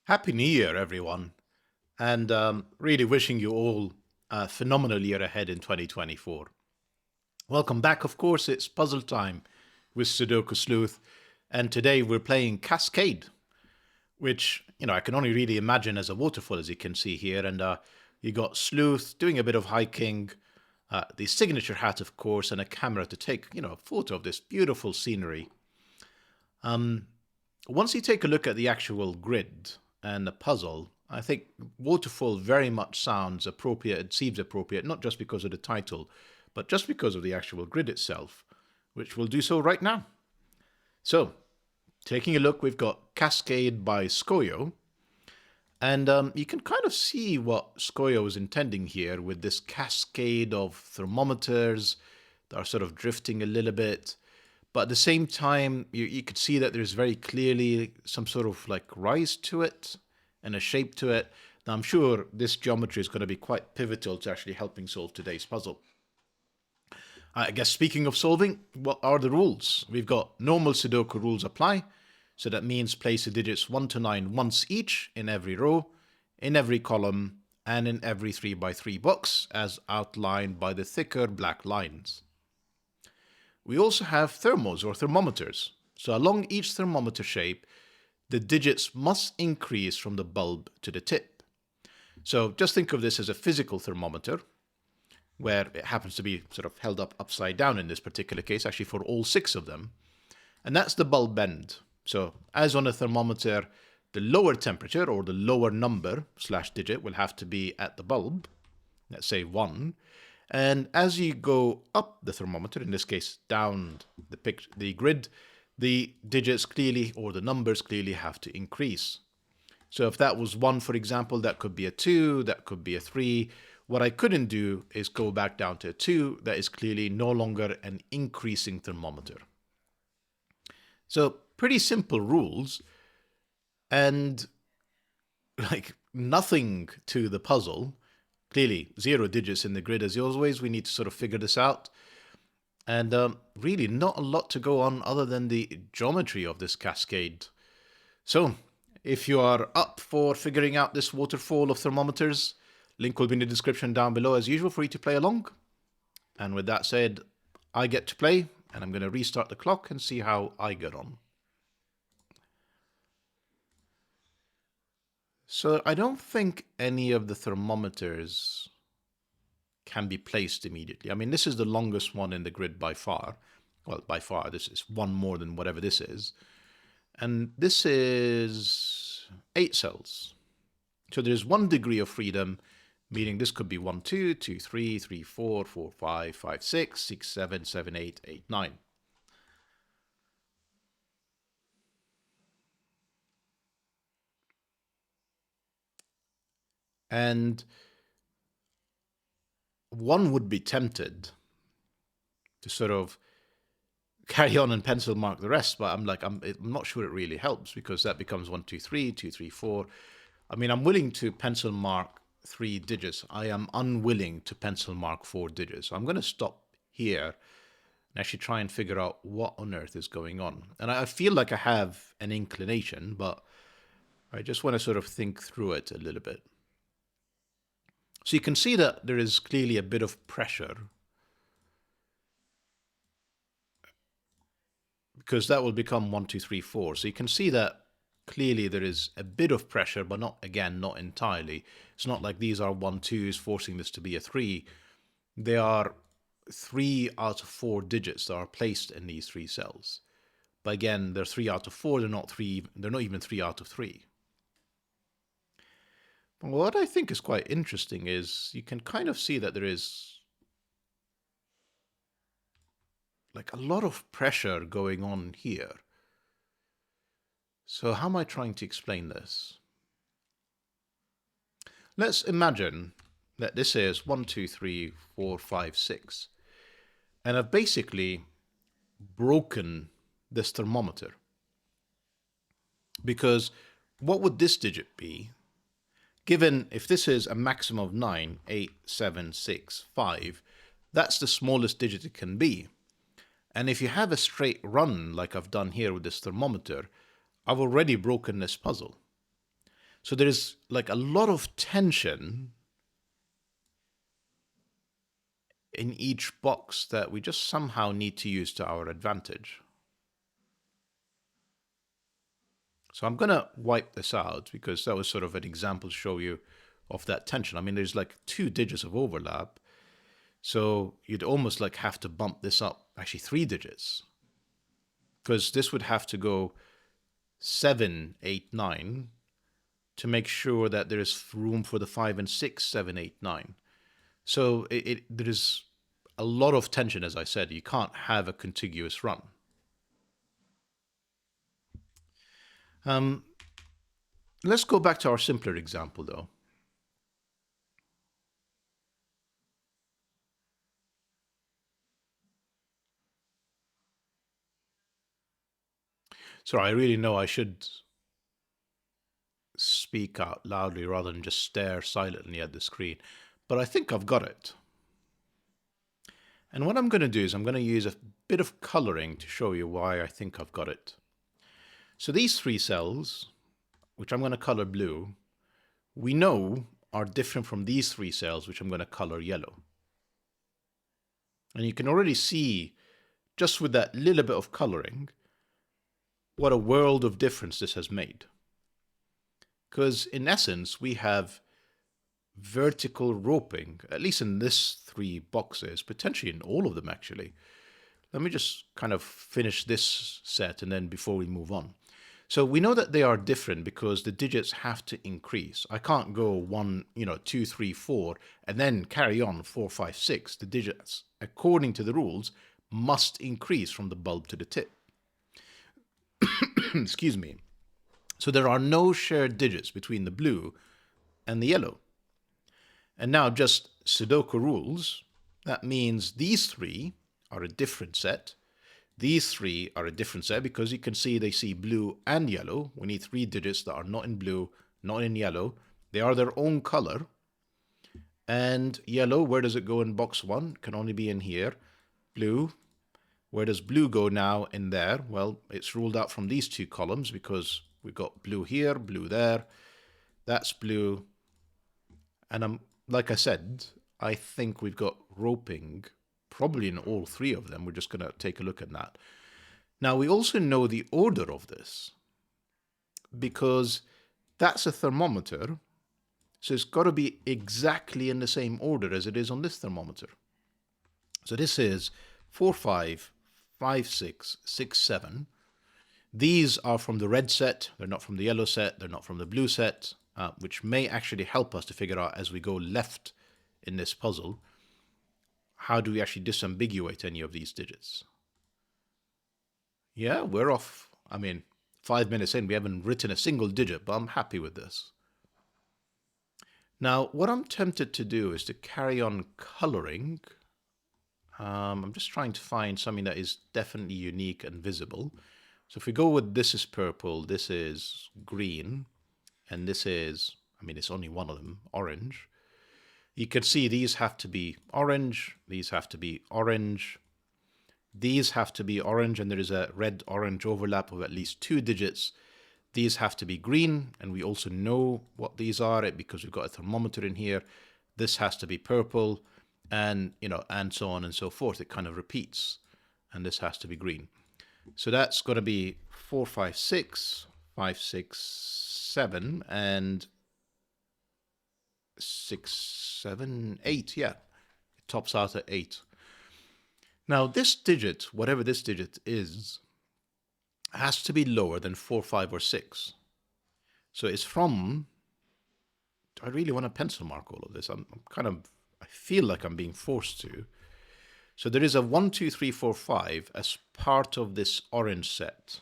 Happy New Year, everyone, and really wishing you all a phenomenal year ahead in 2024. Welcome back, of course, it's puzzle time with Sudoku Sleuth, and today we're playing Cascade, which, I can only really imagine as a waterfall, as you can see here, and you got Sleuth doing a bit of hiking, the signature hat, of course, and a camera to take, a photo of this beautiful scenery. Once you take a look at the actual grid and the puzzle, I think waterfall very much sounds appropriate, it seems appropriate, not just because of the title, but just because of the actual grid itself, which we'll do so right now. So, taking a look, we've got Cascade by Scojo, and you can kind of see what Scojo is intending here with this cascade of thermometers that are sort of drifting a little bit. But at the same time, you could see that there's very clearly some sort of like rise to it and a shape to it. Now, I'm sure this geometry is going to be quite pivotal to actually helping solve today's puzzle. I guess speaking of solving, what are the rules? We've got normal Sudoku rules apply. So that means place the digits 1 to 9 once each in every row, in every column, and in every 3x3 box, as outlined by the thicker black lines. We also have thermos or thermometers. So along each thermometer shape, the digits must increase from the bulb to the tip. So just think of this as a physical thermometer, where it happens to be sort of held up upside down in this particular case, actually for all 6 of them. And that's the bulb end. So as on a thermometer, the lower temperature or the lower number / digit will have to be at the bulb, let's say 1. And as you go up the thermometer, in this case down the grid, the digits clearly, or the numbers clearly have to increase. So if that was 1, for example, that could be a 2, that could be a 3. What I couldn't do is go back down to a 2. That is clearly no longer an increasing thermometer. So pretty simple rules, and like nothing to the puzzle. Clearly, 0 digits in the grid as always. We need to sort of figure this out. And really not a lot to go on other than the geometry of this cascade. So, if you are up for figuring out this waterfall of thermometers, link will be in the description down below as usual for you to play along. And with that said, I get to play, and I'm going to restart the clock and see how I get on. So I don't think any of the thermometers can be placed immediately. I mean, this is the longest one in the grid by far. Well, by far, this is one more than whatever this is. And this is 8 cells. So there's 1 degree of freedom, meaning this could be 1, 2, 2, 3, 3, 4, 4, 5, 5, 6, 6, 7, 7, 8, 8, 9. And one would be tempted to sort of carry on and pencil mark the rest, but I'm not sure it really helps, because that becomes 1, 2, 3, 2, 3, 4. I mean, I'm willing to pencil mark 3 digits. I am unwilling to pencil mark 4 digits. So I'm going to stop here and actually try and figure out what on earth is going on. And I feel like I have an inclination, but I just want to sort of think through it a little bit. So you can see that there is clearly a bit of pressure, because that will become 1, 2, 3, 4. So you can see that clearly there is a bit of pressure, but not entirely. It's not like these are 1, 2s forcing this to be a 3. They are 3 out of 4 digits that are placed in these 3 cells. But again, they're 3 out of 4. They're not even 3 out of 3. What I think is quite interesting is you can kind of see that there is like a lot of pressure going on here. So how am I trying to explain this? Let's imagine that this is 1, 2, 3, 4, 5, 6. And I've basically broken this thermometer. Because what would this digit be? Given if this is a maximum of 9, 8, 7, 6, 5, that's the smallest digit it can be. And if you have a straight run like I've done here with this thermometer, I've already broken this puzzle. So there is like a lot of tension in each box that we just somehow need to use to our advantage. So I'm going to wipe this out because that was sort of an example to show you of that tension. I mean, there's like 2 digits of overlap. So you'd almost like have to bump this up, actually 3 digits. Because this would have to go 7, 8, 9 to make sure that there is room for the 5 and 6, 7, 8, 9. So there is a lot of tension, as I said. You can't have a contiguous run. Let's go back to our simpler example, though. Sorry, I really know I should speak out loudly rather than just stare silently at the screen, but I think I've got it. And what I'm going to do is I'm going to use a bit of coloring to show you why I think I've got it. So these 3 cells, which I'm going to color blue, we know are different from these 3 cells, which I'm going to color yellow. And you can already see, just with that little bit of coloring, what a world of difference this has made. Because in essence, we have vertical roping, at least in this 3 boxes, potentially in all of them actually. Let me just kind of finish this set and then before we move on. So we know that they are different because the digits have to increase. I can't go 1, 2, 3, 4, and then carry on 4, 5, 6. The digits, according to the rules, must increase from the bulb to the tip. Excuse me. So there are no shared digits between the blue and the yellow. And now just Sudoku rules, that means these 3 are a different set. These 3 are a different set because you can see they see blue and yellow. We need 3 digits that are not in blue, not in yellow. They are their own color. And yellow, where does it go in box 1? Can only be in here. Blue, where does blue go now in there? Well, it's ruled out from these 2 columns because we've got blue here, blue there. That's blue. And like I said, I think we've got roping probably in all 3 of them. We're just going to take a look at that. Now, we also know the order of this because that's a thermometer. So it's got to be exactly in the same order as it is on this thermometer. So this is 4, 5, 5, 6, 6, 7. These are from the red set. They're not from the yellow set. They're not from the blue set, which may actually help us to figure out as we go left in this puzzle, how do we actually disambiguate any of these digits? Yeah, we're off. I mean, 5 minutes in, we haven't written a single digit, but I'm happy with this. Now, what I'm tempted to do is to carry on coloring. I'm just trying to find something that is definitely unique and visible. So if we go with this is purple, this is green, and this is, I mean, it's only one of them, orange. You can see these have to be orange, these have to be orange, these have to be orange, and there is a red-orange overlap of at least 2 digits. These have to be green, and we also know what these are because we've got a thermometer in here. This has to be purple, and and so on and so forth. It kind of repeats, and this has to be green. So that's going to be 4, 5, 6, 5, 6, 7, and 6, 7, 8. Yeah, it tops out at 8. Now this digit, whatever this digit is, has to be lower than 4, 5, or 6. So it's from, do I really want to pencil mark all of this? I feel like I'm being forced to. So there is a 1, 2, 3, 4, 5 as part of this orange set,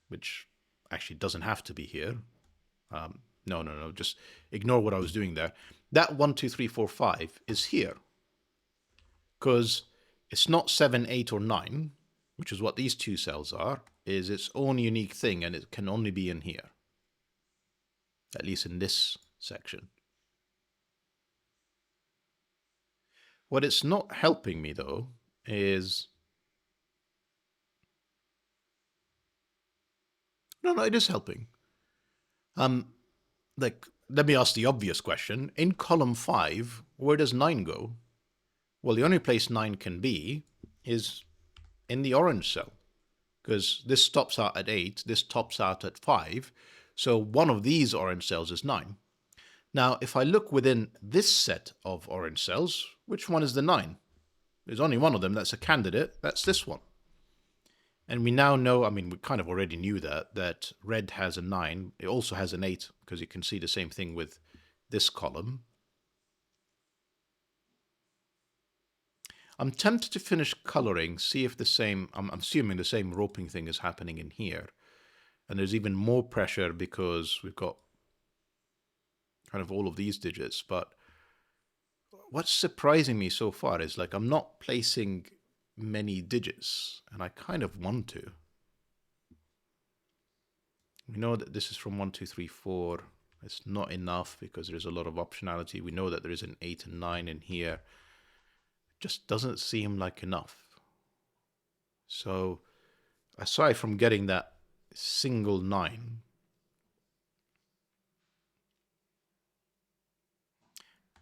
which actually doesn't have to be here. No, just ignore what I was doing there. That 1, 2, 3, 4, 5 is here because it's not 7, 8, or 9, which is what these 2 cells are, is its own unique thing, and it can only be in here, at least in this section. What it's not helping me, though, is... No, it is helping. like, let me ask the obvious question. In column 5, where does 9 go? Well, the only place 9 can be is in the orange cell, because this stops out at 8, this tops out at 5, so one of these orange cells is 9. Now, if I look within this set of orange cells, which one is the 9? There's only one of them that's a candidate, that's this one. And we now know, I mean, we kind of already knew that red has a 9. It also has an 8, because you can see the same thing with this column. I'm tempted to finish coloring, see if the same, I'm assuming the same roping thing is happening in here. And there's even more pressure because we've got kind of all of these digits. But what's surprising me so far is, like, I'm not placing many digits, and I kind of want to. We know that this is from 1, 2, 3, 4. It's not enough because there's a lot of optionality. We know that there is an 8 and 9 in here. It just doesn't seem like enough. So aside from getting that single 9,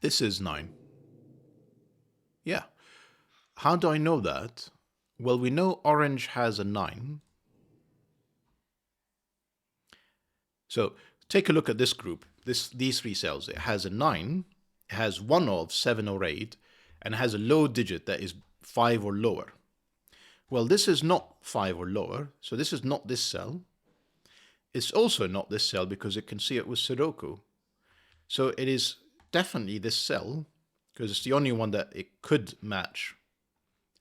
this is 9. Yeah. How do I know that? Well, we know orange has a 9. So take a look at this group, these 3 cells. It has a 9, it has one of 7 or 8, and it has a low digit that is 5 or lower. Well, this is not 5 or lower, so this is not this cell. It's also not this cell because it can see it with Sudoku. So it is definitely this cell, because it's the only one that it could match,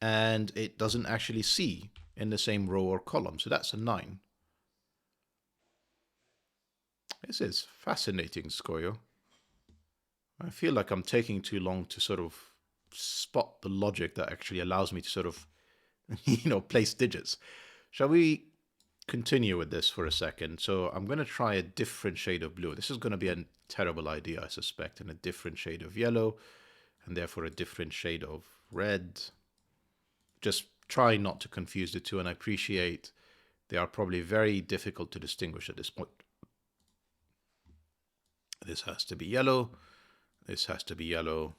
and it doesn't actually see in the same row or column. So that's a 9. This is fascinating, Scojo. I feel like I'm taking too long to sort of spot the logic that actually allows me to sort of, place digits. Shall we continue with this for a second? So I'm going to try a different shade of blue. This is going to be a terrible idea, I suspect, and a different shade of yellow, and therefore a different shade of red. Just try not to confuse the two, and I appreciate they are probably very difficult to distinguish at this point. This has to be yellow, this has to be yellow,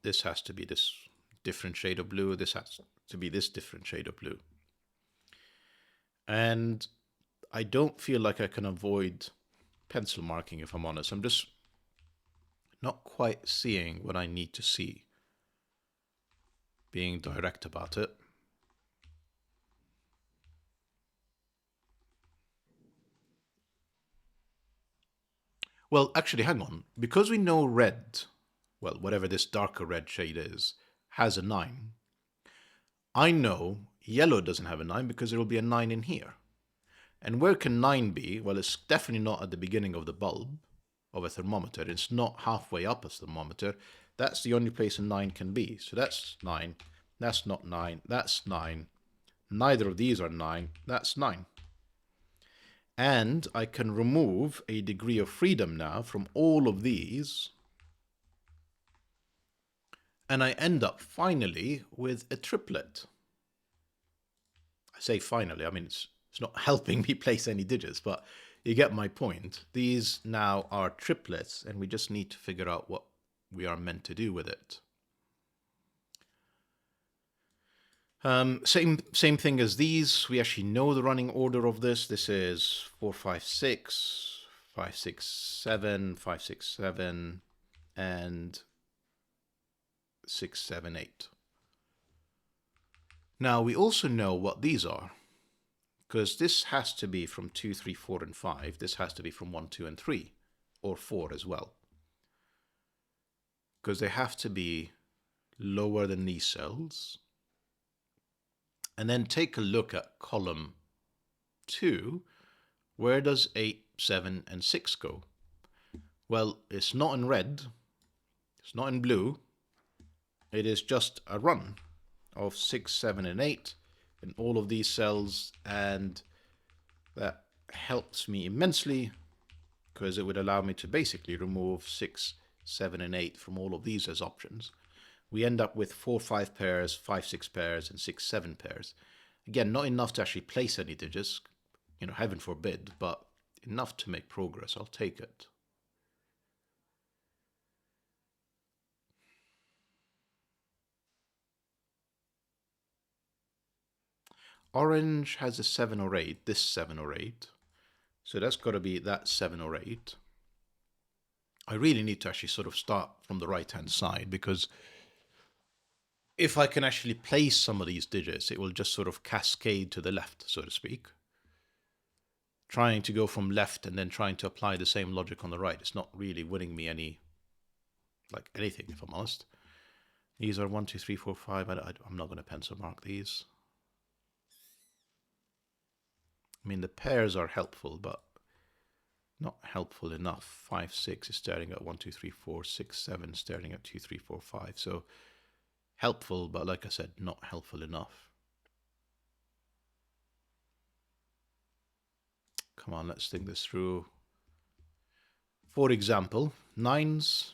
this has to be this different shade of blue, this has to be this different shade of blue. And I don't feel like I can avoid pencil marking, if I'm honest. I'm just not quite seeing what I need to see. Being direct about it. Well, actually, hang on. Because we know red, well, whatever this darker red shade is, has a 9, I know yellow doesn't have a 9 because there will be a 9 in here. And where can 9 be? Well, it's definitely not at the beginning of the bulb of a thermometer. It's not halfway up a thermometer. That's the only place a 9 can be. So that's 9. That's not 9. That's 9. Neither of these are 9. That's 9. And I can remove a degree of freedom now from all of these. And I end up finally with a triplet. I say finally, I mean, it's not helping me place any digits, but you get my point. These now are triplets, and we just need to figure out what we are meant to do with it. Same thing as these. We actually know the running order of this. This is 4, 5, 6, 5, 6, 7, 5, 6, 7, and 6, 7, 8. Now we also know what these are, because this has to be from 2, 3, 4, and 5. This has to be from 1, 2, and 3, or 4 as well, because they have to be lower than these cells. And then take a look at column 2. Where does 8, 7, and 6 go? Well, it's not in red. It's not in blue. It is just a run of 6, 7, and 8 in all of these cells. And that helps me immensely because it would allow me to basically remove 6, 7, and 8 from all of these as options. We end up with 4, 5 pairs, 5, 6 pairs, and 6, 7 pairs. Again, not enough to actually place any digits, heaven forbid, but enough to make progress. I'll take it. Orange has a 7 or 8, this 7 or 8. So that's got to be that 7 or 8. I really need to actually sort of start from the right-hand side, because if I can actually place some of these digits, it will just sort of cascade to the left, so to speak. Trying to go from left and then trying to apply the same logic on the right, it's not really winning me anything, if I'm honest. These are 1, 2, 3, 4, 5. I'm not going to pencil mark these. I mean, the pairs are helpful, but not helpful enough. 5, 6 is staring at 1, 2, 3, 4, 6, 7 staring at 2, 3, 4, 5. So helpful, but like I said, not helpful enough. Come on, let's think this through. For example, 9s.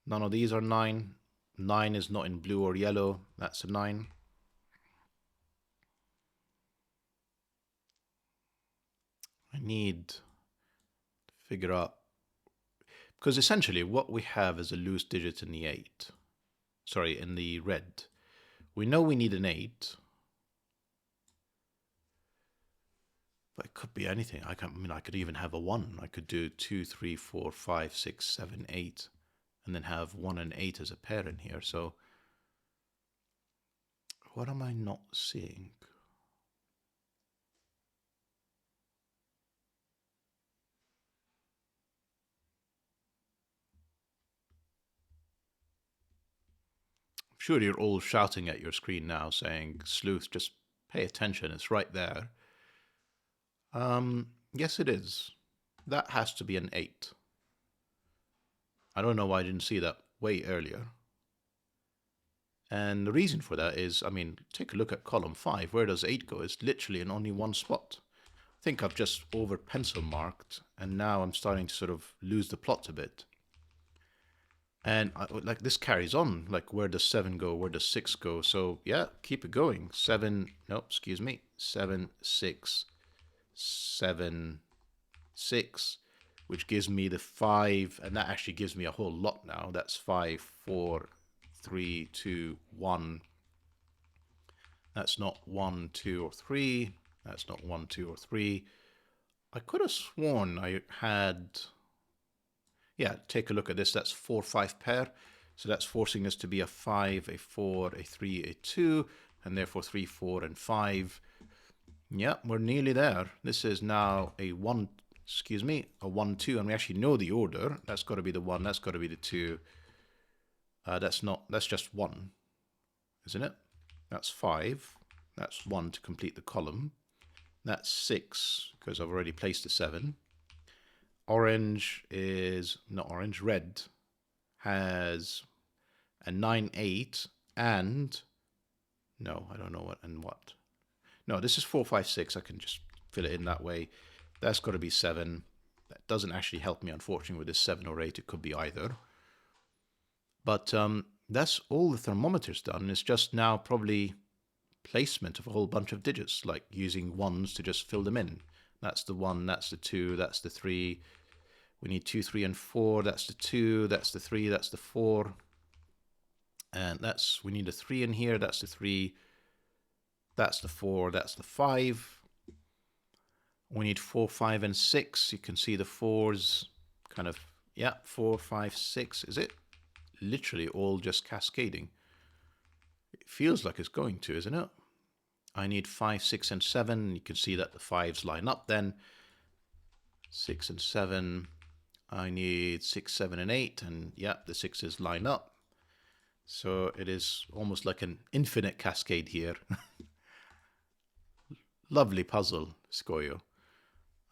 None of these are 9. 9 is not in blue or yellow. That's a 9. I need to figure out, because essentially what we have is a loose digit in the 8. Sorry, in the red. We know we need an 8. But it could be anything. I could even have a 1. I could do 2, 3, 4, 5, 6, 7, 8. And then have 1 and 8 as a pair in here. So what am I not seeing? I'm sure you're all shouting at your screen now saying, Sleuth, just pay attention. It's right there. Yes, it is. That has to be an 8. I don't know why I didn't see that way earlier. And the reason for that is, I mean, take a look at column 5. Where does 8 go? It's literally in only one spot. I think I've just over pencil marked, and now I'm starting to sort of lose the plot a bit. And like this carries on. Like, where does 7 go? Where does 6 go? So yeah, keep it going. 7, no, excuse me. 7, 6, 7, 6, which gives me the 5, and that actually gives me a whole lot now. That's 5, 4, 3, 2, 1. That's not 1, 2, or 3. That's not 1, 2, or 3. I could have sworn I had... Yeah, take a look at this. That's 4, 5 pair. So that's forcing us to be a 5, a 4, a 3, a 2, and therefore 3, 4, and 5. Yeah, we're nearly there. This is now a 1, excuse me, a 1, 2, and we actually know the order. That's got to be the 1, that's got to be the 2. That's just 1, isn't it? That's 5. That's 1 to complete the column. That's 6, because I've already placed a 7. Orange is, not orange, red has a 9, 8, and, no, I don't know what and what. No, this is 4, 5, 6. I can just fill it in that way. That's got to be 7. That doesn't actually help me, unfortunately, with this 7 or 8. It could be either. But that's all the thermometers done. It's just now probably placement of a whole bunch of digits, like using 1s to just fill them in. That's the 1, that's the 2, that's the 3. We need 2, 3, and 4. That's the 2, that's the 3, that's the 4. And we need a 3 in here. That's the 3. That's the 4. That's the 5. We need 4, 5, and 6. You can see the 4s kind of, yeah, 4, 5, 6. Is it literally all just cascading? It feels like it's going to, isn't it? I need 5, 6, and 7. You can see that the 5s line up then. 6 and 7. I need 6, 7, and 8. And yeah, the 6s line up. So it is almost like an infinite cascade here. Lovely puzzle, Scojo.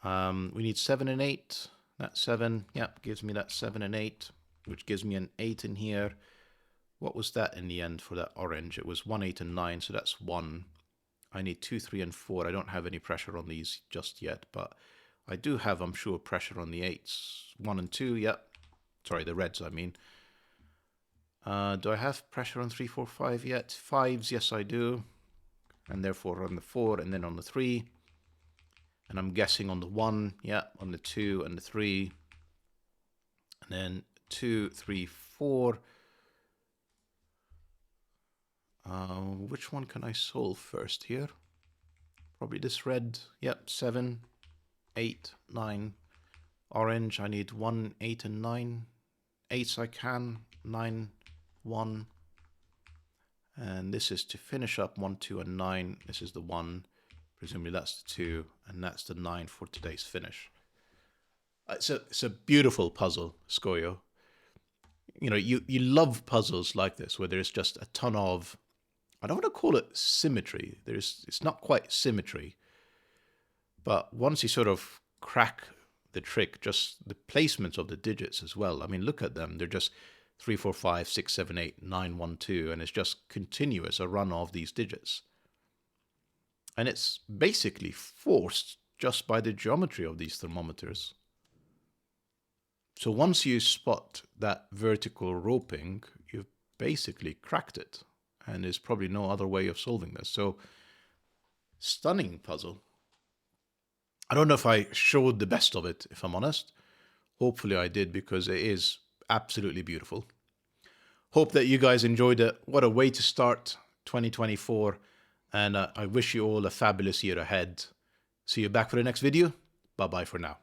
We need 7 and 8. That 7, yep, gives me that 7 and 8, which gives me an 8 in here. What was that in the end for that orange? It was 1, 8, and 9, so that's 1. I need 2, 3, and 4. I don't have any pressure on these just yet, but I do have, I'm sure, pressure on the 8s. 1 and 2, yep. Sorry, the reds, I mean. Do I have pressure on 3, 4, 5 yet? 5s, yes, I do. And therefore on the 4, and then on the 3. And I'm guessing on the 1, yeah, on the 2 and the 3. And then 2, 3, 4. Which one can I solve first here? probably this red. Yep, 7, 8, 9. Orange, I need 1, 8, and 9. 8s I can, 9, 1. And this is to finish up 1, 2, and 9. This is the 1. Presumably that's the 2, and that's the 9 for today's finish. It's a beautiful puzzle, Scojo. You know, you love puzzles like this, where there's just a ton of, I don't want to call it symmetry. It's not quite symmetry. But once you sort of crack the trick, just the placements of the digits as well. I mean, look at them. They're just 3, 4, 5, 6, 7, 8, 9, 1, 2, and it's just continuous, a run of these digits. And it's basically forced just by the geometry of these thermometers. So once you spot that vertical roping, you've basically cracked it. And there's probably no other way of solving this. So, stunning puzzle. I don't know if I showed the best of it, if I'm honest. Hopefully I did, because it is absolutely beautiful. Hope that you guys enjoyed it. What a way to start 2024. And I wish you all a fabulous year ahead. See you back for the next video. Bye-bye for now.